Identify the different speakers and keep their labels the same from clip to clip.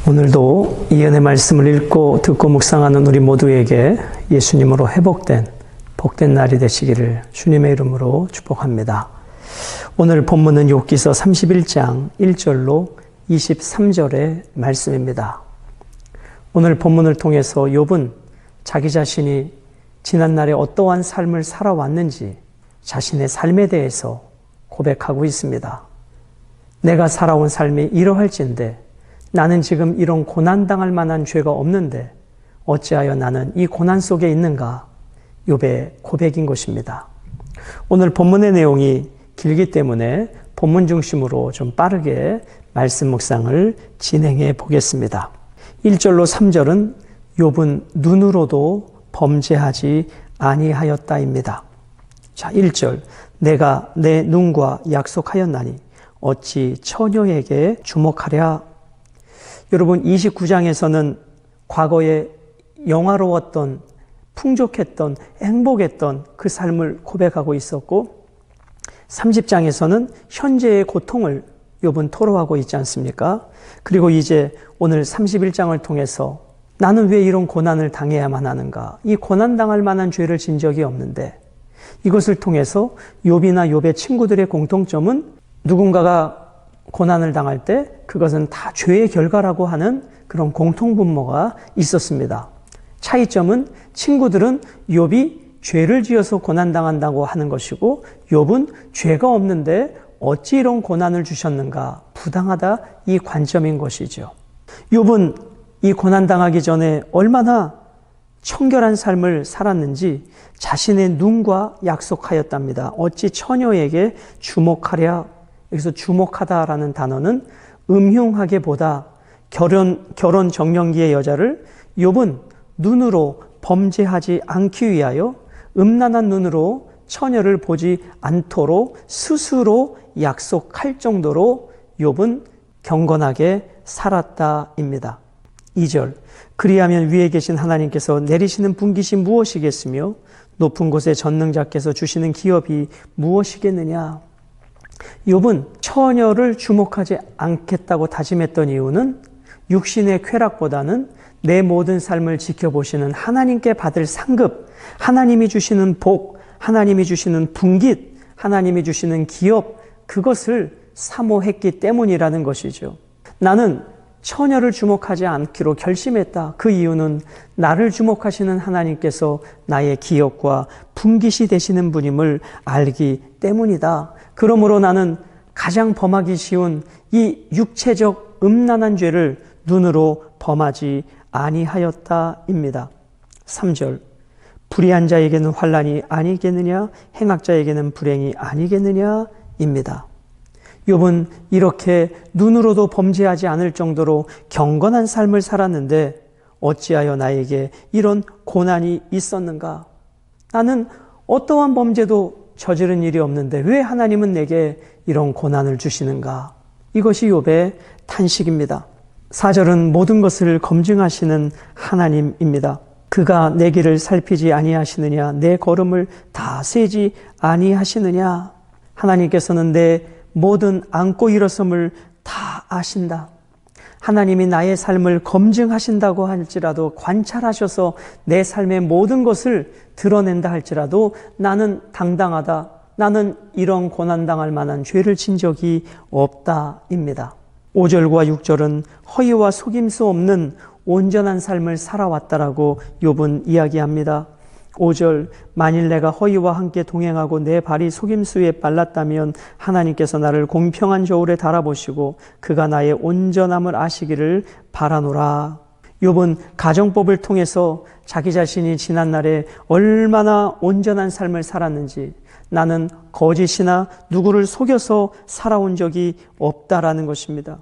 Speaker 1: 오늘도 이 은혜 말씀을 읽고 듣고 묵상하는 우리 모두에게 예수님으로 회복된 복된 날이 되시기를 주님의 이름으로 축복합니다. 오늘 본문은 욥기서 31장 1절로 23절의 말씀입니다. 오늘 본문을 통해서 욥은 자기 자신이 지난날에 어떠한 삶을 살아왔는지 자신의 삶에 대해서 고백하고 있습니다. 내가 살아온 삶이 이러할진데 나는 지금 이런 고난당할 만한 죄가 없는데 어찌하여 나는 이 고난 속에 있는가? 욥의 고백인 것입니다. 오늘 본문의 내용이 길기 때문에 본문 중심으로 좀 빠르게 말씀 묵상을 진행해 보겠습니다. 1절로 3절은 욥은 눈으로도 범죄하지 아니하였다입니다. 자, 1절 내가 내 눈과 약속하였나니 어찌 처녀에게 주목하랴. 여러분 29장에서는 과거에 영화로웠던 풍족했던 행복했던 그 삶을 고백하고 있었고 30장에서는 현재의 고통을 욥은 토로하고 있지 않습니까? 그리고 이제 오늘 31장을 통해서 나는 왜 이런 고난을 당해야만 하는가? 이 고난당할 만한 죄를 진 적이 없는데 이것을 통해서 욥이나 욥의 친구들의 공통점은 누군가가 고난을 당할 때 그것은 다 죄의 결과라고 하는 그런 공통분모가 있었습니다. 차이점은 친구들은 욥이 죄를 지어서 고난당한다고 하는 것이고 욥은 죄가 없는데 어찌 이런 고난을 주셨는가? 부당하다 이 관점인 것이죠. 욥은 이 고난당하기 전에 얼마나 청결한 삶을 살았는지 자신의 눈과 약속하였답니다. 어찌 처녀에게 주목하랴. 여기서 주목하다라는 단어는 음흉하게 보다 결혼 정년기의 여자를 욥은 눈으로 범죄하지 않기 위하여 음란한 눈으로 처녀를 보지 않도록 스스로 약속할 정도로 욥은 경건하게 살았다입니다. 2절 그리하면 위에 계신 하나님께서 내리시는 분깃이 무엇이겠으며 높은 곳에 전능자께서 주시는 기업이 무엇이겠느냐. 욥은 처녀를 주목하지 않겠다고 다짐했던 이유는 육신의 쾌락보다는 내 모든 삶을 지켜보시는 하나님께 받을 상급, 하나님이 주시는 복, 하나님이 주시는 분깃, 하나님이 주시는 기업, 그것을 사모했기 때문이라는 것이죠. 나는 처녀를 주목하지 않기로 결심했다. 그 이유는 나를 주목하시는 하나님께서 나의 기업과 분깃이 되시는 분임을 알기 때문이다. 그러므로 나는 가장 범하기 쉬운 이 육체적 음란한 죄를 눈으로 범하지 아니하였다입니다. 3절 불의한 자에게는 환난이 아니겠느냐 행악자에게는 불행이 아니겠느냐입니다. 욥은 이렇게 눈으로도 범죄하지 않을 정도로 경건한 삶을 살았는데 어찌하여 나에게 이런 고난이 있었는가? 나는 어떠한 범죄도 저지른 일이 없는데 왜 하나님은 내게 이런 고난을 주시는가? 이것이 욥의 탄식입니다. 4절은 모든 것을 검증하시는 하나님입니다. 그가 내 길을 살피지 아니하시느냐? 내 걸음을 다 세지 아니하시느냐? 하나님께서는 내 모든 앉고 일어섬을 다 아신다. 하나님이 나의 삶을 검증하신다고 할지라도 관찰하셔서 내 삶의 모든 것을 드러낸다 할지라도 나는 당당하다. 나는 이런 고난당할 만한 죄를 진 적이 없다입니다. 5절과 6절은 허위와 속임수 없는 온전한 삶을 살아왔다라고 욥은 이야기합니다. 5절 만일 내가 허위와 함께 동행하고 내 발이 속임수에 빨랐다면 하나님께서 나를 공평한 저울에 달아보시고 그가 나의 온전함을 아시기를 바라노라. 욥은 가정법을 통해서 자기 자신이 지난날에 얼마나 온전한 삶을 살았는지 나는 거짓이나 누구를 속여서 살아온 적이 없다라는 것입니다.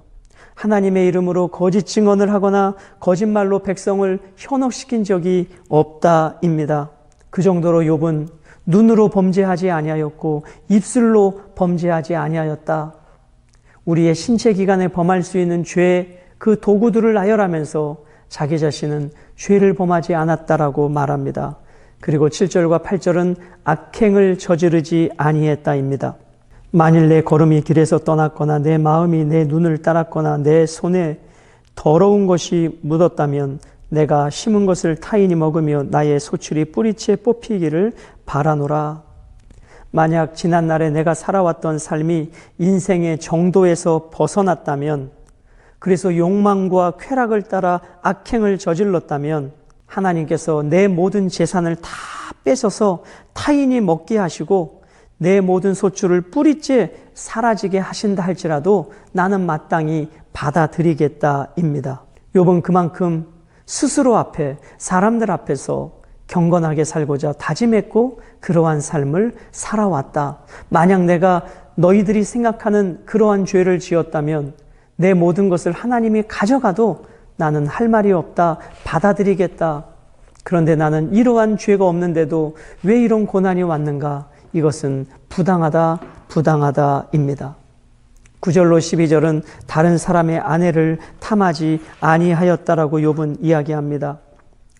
Speaker 1: 하나님의 이름으로 거짓 증언을 하거나 거짓말로 백성을 현혹시킨 적이 없다입니다. 그 정도로 욥은 눈으로 범죄하지 아니하였고 입술로 범죄하지 아니하였다. 우리의 신체 기관에 범할 수 있는 죄 그 도구들을 나열하면서 자기 자신은 죄를 범하지 않았다라고 말합니다. 그리고 7절과 8절은 악행을 저지르지 아니했다입니다. 만일 내 걸음이 길에서 떠났거나 내 마음이 내 눈을 따랐거나 내 손에 더러운 것이 묻었다면 내가 심은 것을 타인이 먹으며 나의 소출이 뿌리째 뽑히기를 바라노라. 만약 지난날에 내가 살아왔던 삶이 인생의 정도에서 벗어났다면, 그래서 욕망과 쾌락을 따라 악행을 저질렀다면 하나님께서 내 모든 재산을 다 뺏어서 타인이 먹게 하시고 내 모든 소출을 뿌리째 사라지게 하신다 할지라도 나는 마땅히 받아들이겠다입니다. 욥은 그만큼 스스로 앞에, 사람들 앞에서 경건하게 살고자 다짐했고 그러한 삶을 살아왔다. 만약 내가 너희들이 생각하는 그러한 죄를 지었다면 내 모든 것을 하나님이 가져가도 나는 할 말이 없다. 받아들이겠다. 그런데 나는 이러한 죄가 없는데도 왜 이런 고난이 왔는가? 이것은 부당하다입니다. 9절로 12절은 다른 사람의 아내를 탐하지 아니하였다라고 욥은 이야기합니다.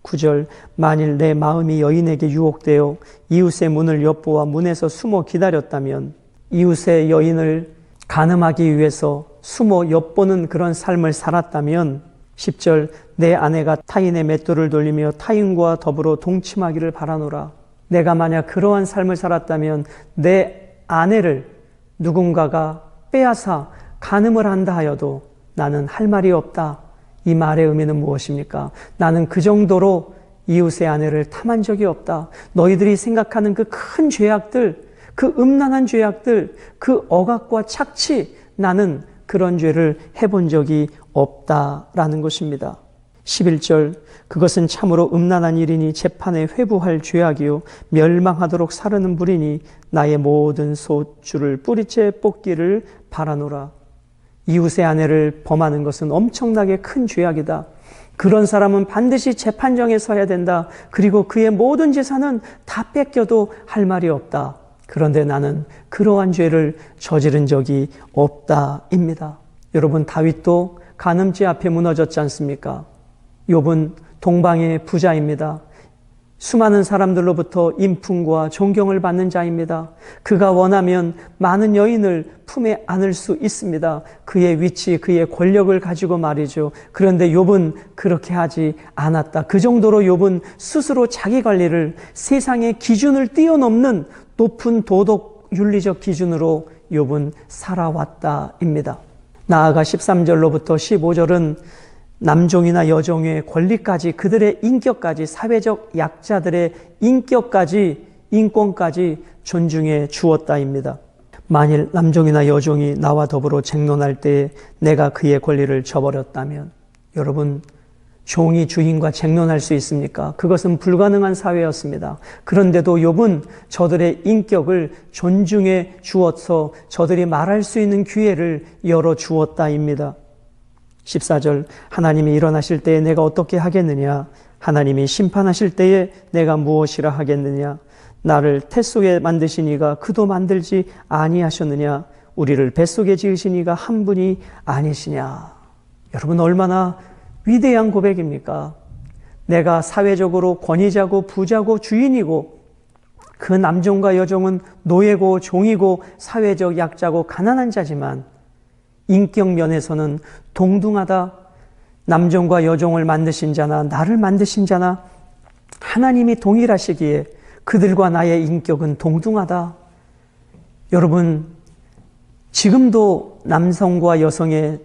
Speaker 1: 9절, 만일 내 마음이 여인에게 유혹되어 이웃의 문을 엿보아 문에서 숨어 기다렸다면, 이웃의 여인을 간음하기 위해서 숨어 엿보는 그런 삶을 살았다면, 10절, 내 아내가 타인의 맷돌을 돌리며 타인과 더불어 동침하기를 바라노라. 내가 만약 그러한 삶을 살았다면 내 아내를 누군가가 빼앗아 간음을 한다 하여도 나는 할 말이 없다. 이 말의 의미는 무엇입니까? 나는 그 정도로 이웃의 아내를 탐한 적이 없다. 너희들이 생각하는 그 큰 죄악들, 그 음란한 죄악들, 그 억압과 착취, 나는 그런 죄를 해본 적이 없다라는 것입니다. 11절, 그것은 참으로 음란한 일이니 재판에 회부할 죄악이요 멸망하도록 사르는 불이니 나의 모든 소출을 뿌리째 뽑기를 바라노라. 이웃의 아내를 범하는 것은 엄청나게 큰 죄악이다. 그런 사람은 반드시 재판정에 서야 된다. 그리고 그의 모든 재산은 다 뺏겨도 할 말이 없다. 그런데 나는 그러한 죄를 저지른 적이 없다입니다. 여러분, 다윗도 간음죄 앞에 무너졌지 않습니까? 욥은 동방의 부자입니다. 수많은 사람들로부터 인품과 존경을 받는 자입니다. 그가 원하면 많은 여인을 품에 안을 수 있습니다. 그의 위치, 그의 권력을 가지고 말이죠. 그런데 욥은 그렇게 하지 않았다. 그 정도로 욥은 스스로 자기 관리를 세상의 기준을 뛰어넘는 높은 도덕 윤리적 기준으로 욥은 살아왔다입니다. 나아가 13절로부터 15절은 남종이나 여종의 권리까지, 그들의 인격까지, 사회적 약자들의 인격까지, 인권까지 존중해 주었다입니다. 만일 남종이나 여종이 나와 더불어 쟁론할 때에 내가 그의 권리를 저버렸다면, 여러분, 종이 주인과 쟁론할 수 있습니까? 그것은 불가능한 사회였습니다. 그런데도 욥은 저들의 인격을 존중해 주어서 저들이 말할 수 있는 기회를 열어 주었다입니다. 14절, 하나님이 일어나실 때에 내가 어떻게 하겠느냐? 하나님이 심판하실 때에 내가 무엇이라 하겠느냐? 나를 태 속에 만드신 이가 그도 만들지 아니하셨느냐? 우리를 뱃속에 지으신 이가 한 분이 아니시냐? 여러분, 얼마나 위대한 고백입니까? 내가 사회적으로 권위자고 부자고 주인이고 그 남종과 여종은 노예고 종이고 사회적 약자고 가난한 자지만 인격 면에서는 동등하다. 남종과 여종을 만드신 자나 나를 만드신 자나 하나님이 동일하시기에 그들과 나의 인격은 동등하다. 여러분, 지금도 남성과 여성의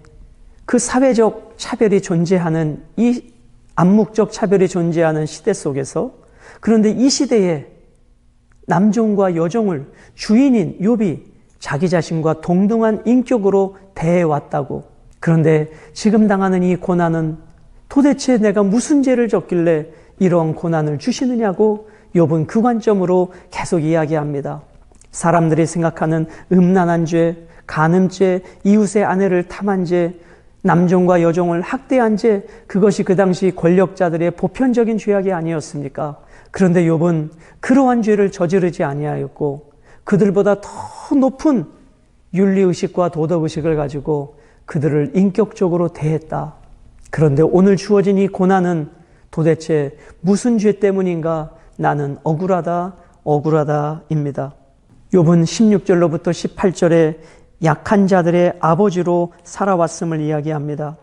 Speaker 1: 그 사회적 차별이 존재하는, 이 암묵적 차별이 존재하는 시대 속에서, 그런데 이 시대에 남종과 여종을 주인인 욥이 자기 자신과 동등한 인격으로 대해왔다고. 그런데 지금 당하는 이 고난은 도대체 내가 무슨 죄를 졌길래 이런 고난을 주시느냐고 욥은 그 관점으로 계속 이야기합니다. 사람들이 생각하는 음란한 죄, 간음죄, 이웃의 아내를 탐한 죄, 남종과 여종을 학대한 죄, 그것이 그 당시 권력자들의 보편적인 죄악이 아니었습니까? 그런데 욥은 그러한 죄를 저지르지 아니하였고 그들보다 더 높은 윤리의식과 도덕의식을 가지고 그들을 인격적으로 대했다. 그런데 오늘 주어진 이 고난은 도대체 무슨 죄 때문인가? 나는 억울하다입니다. 욥은 16절로부터 18절에 약한 자들의 아버지로 살아왔음을 이야기합니다.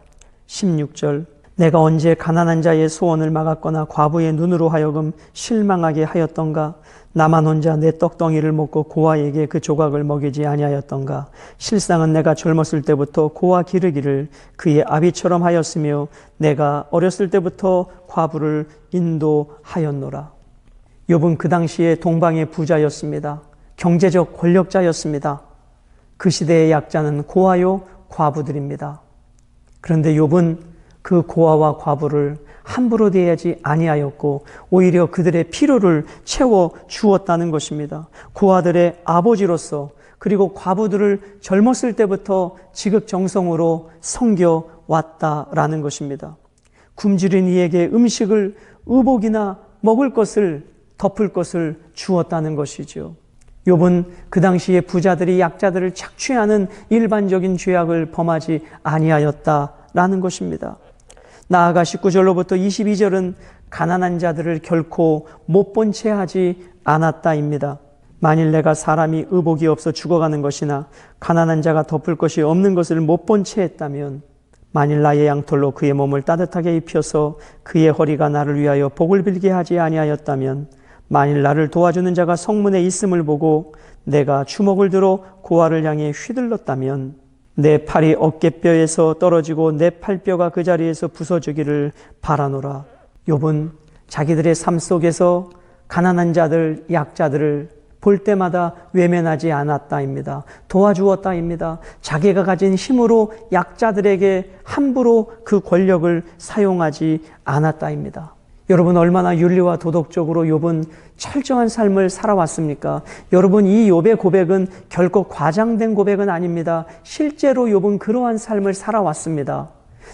Speaker 1: 16절 내가 언제 가난한 자의 소원을 막았거나 과부의 눈으로 하여금 실망하게 하였던가? 나만 혼자 내 떡덩이를 먹고 고아에게 그 조각을 먹이지 아니하였던가? 실상은 내가 젊었을 때부터 고아 기르기를 그의 아비처럼 하였으며 내가 어렸을 때부터 과부를 인도하였노라. 욥은 그 당시에 동방의 부자였습니다. 경제적 권력자였습니다. 그 시대의 약자는 고아요 과부들입니다. 그런데 욥은 그 고아와 과부를 함부로 대하지 아니하였고 오히려 그들의 필요를 채워 주었다는 것입니다. 고아들의 아버지로서 그리고 과부들을 젊었을 때부터 지극정성으로 섬겨왔다라는 것입니다. 굶주린 이에게 음식을 의복이나 먹을 것을 덮을 것을 주었다는 것이죠. 욥은 그 당시에 부자들이 약자들을 착취하는 일반적인 죄악을 범하지 아니하였다라는 것입니다. 나아가 19절로부터 22절은 가난한 자들을 결코 못 본 채 하지 않았다입니다. 만일 내가 사람이 의복이 없어 죽어가는 것이나 가난한 자가 덮을 것이 없는 것을 못 본 채 했다면, 만일 나의 양털로 그의 몸을 따뜻하게 입혀서 그의 허리가 나를 위하여 복을 빌게 하지 아니하였다면, 만일 나를 도와주는 자가 성문에 있음을 보고 내가 주먹을 들어 고아를 향해 휘둘렀다면 내 팔이 어깨뼈에서 떨어지고 내 팔뼈가 그 자리에서 부서지기를 바라노라. 욥은 자기들의 삶 속에서 가난한 자들, 약자들을 볼 때마다 외면하지 않았다입니다. 도와주었다입니다. 자기가 가진 힘으로 약자들에게 함부로 그 권력을 사용하지 않았다입니다. 여러분, 얼마나 윤리와 도덕적으로 욥은 철저한 삶을 살아왔습니까? 여러분, 이 욥의 고백은 결코 과장된 고백은 아닙니다. 실제로 욥은 그러한 삶을 살아왔습니다.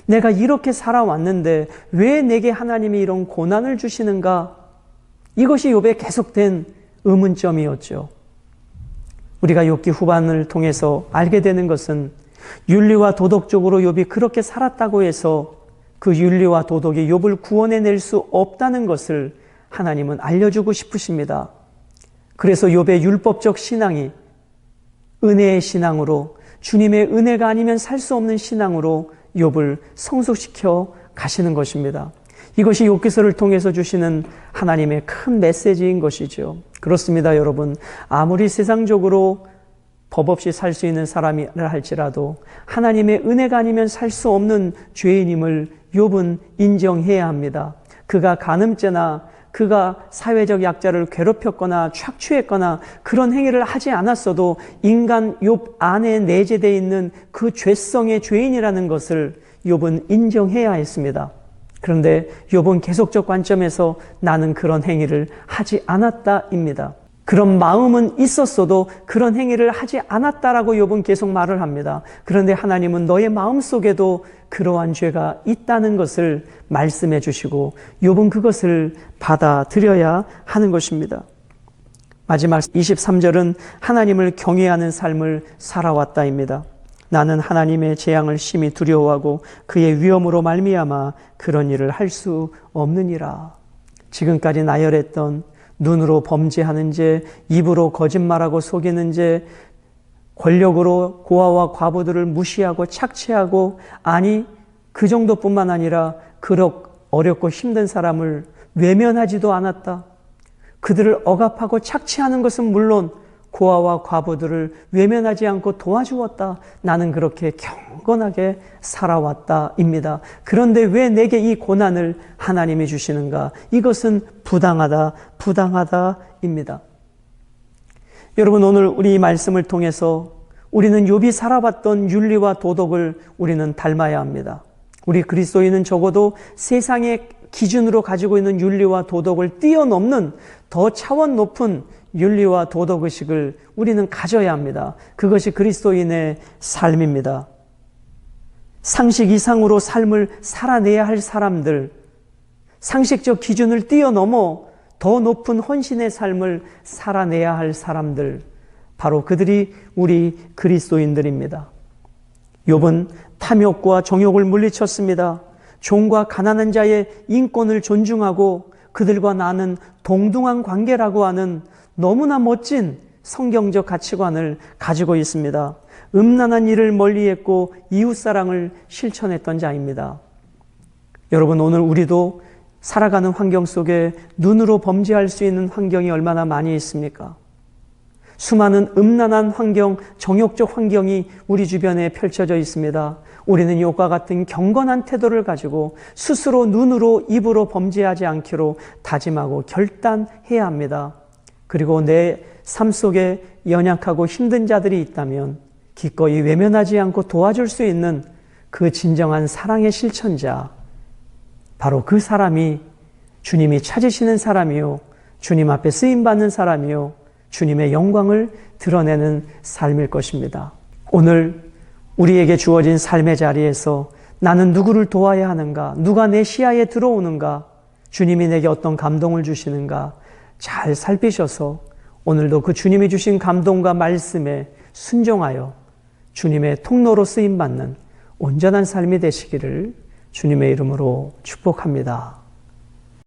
Speaker 1: 내가 이렇게 살아왔는데 왜 내게 하나님이 이런 고난을 주시는가? 이것이 욥의 계속된 의문점이었죠. 우리가 욥기 후반을 통해서 알게 되는 것은 윤리와 도덕적으로 욥이 그렇게 살았다고 해서 그 윤리와 도덕이 욥을 구원해낼 수 없다는 것을 하나님은 알려주고 싶으십니다. 그래서 욥의 율법적 신앙이 은혜의 신앙으로, 주님의 은혜가 아니면 살 수 없는 신앙으로 욥을 성숙시켜 가시는 것입니다. 이것이 욥기서를 통해서 주시는 하나님의 큰 메시지인 것이죠. 그렇습니다, 여러분. 아무리 세상적으로 법 없이 살 수 있는 사람이라 할지라도 하나님의 은혜가 아니면 살 수 없는 죄인임을 욥은 인정해야 합니다. 그가 간음죄나 그가 사회적 약자를 괴롭혔거나 착취했거나 그런 행위를 하지 않았어도 인간 욥 안에 내재되어 있는 그 죄성의 죄인이라는 것을 욥은 인정해야 했습니다. 그런데 욥은 계속적 관점에서 나는 그런 행위를 하지 않았다입니다. 그런 마음은 있었어도 그런 행위를 하지 않았다라고 욥은 계속 말을 합니다. 그런데 하나님은 너의 마음속에도 그러한 죄가 있다는 것을 말씀해 주시고 욥은 그것을 받아들여야 하는 것입니다. 마지막 23절은 하나님을 경외하는 삶을 살아왔다입니다. 나는 하나님의 재앙을 심히 두려워하고 그의 위엄으로 말미암아 그런 일을 할 수 없느니라. 지금까지 나열했던 눈으로 범죄하는 죄, 입으로 거짓말하고 속이는 죄, 권력으로 고아와 과부들을 무시하고 착취하고, 아니 그 정도뿐만 아니라 그렇게 어렵고 힘든 사람을 외면하지도 않았다. 그들을 억압하고 착취하는 것은 물론 고아와 과부들을 외면하지 않고 도와주었다. 나는 그렇게 경건하게 살아왔다입니다. 그런데 왜 내게 이 고난을 하나님이 주시는가? 이것은 부당하다입니다. 여러분, 오늘 우리 이 말씀을 통해서 우리는 욥이 살아왔던 윤리와 도덕을 우리는 닮아야 합니다. 우리 그리스도인은 적어도 세상의 기준으로 가지고 있는 윤리와 도덕을 뛰어넘는 더 차원 높은 윤리와 도덕의식을 우리는 가져야 합니다. 그것이 그리스도인의 삶입니다. 상식 이상으로 삶을 살아내야 할 사람들, 상식적 기준을 뛰어넘어 더 높은 헌신의 삶을 살아내야 할 사람들, 바로 그들이 우리 그리스도인들입니다. 욥은 탐욕과 정욕을 물리쳤습니다. 종과 가난한 자의 인권을 존중하고 그들과 나는 동등한 관계라고 하는 너무나 멋진 성경적 가치관을 가지고 있습니다. 음란한 일을 멀리했고 이웃사랑을 실천했던 자입니다. 여러분, 오늘 우리도 살아가는 환경 속에 눈으로 범죄할 수 있는 환경이 얼마나 많이 있습니까? 수많은 음란한 환경, 정욕적 환경이 우리 주변에 펼쳐져 있습니다. 우리는 이와 같은 경건한 태도를 가지고 스스로 눈으로 입으로 범죄하지 않기로 다짐하고 결단해야 합니다. 그리고 내 삶 속에 연약하고 힘든 자들이 있다면 기꺼이 외면하지 않고 도와줄 수 있는 그 진정한 사랑의 실천자, 바로 그 사람이 주님이 찾으시는 사람이요, 주님 앞에 쓰임받는 사람이요, 주님의 영광을 드러내는 삶일 것입니다. 오늘 우리에게 주어진 삶의 자리에서 나는 누구를 도와야 하는가, 누가 내 시야에 들어오는가, 주님이 내게 어떤 감동을 주시는가 잘 살피셔서 오늘도 그 주님이 주신 감동과 말씀에 순종하여 주님의 통로로 쓰임받는 온전한 삶이 되시기를 주님의 이름으로 축복합니다.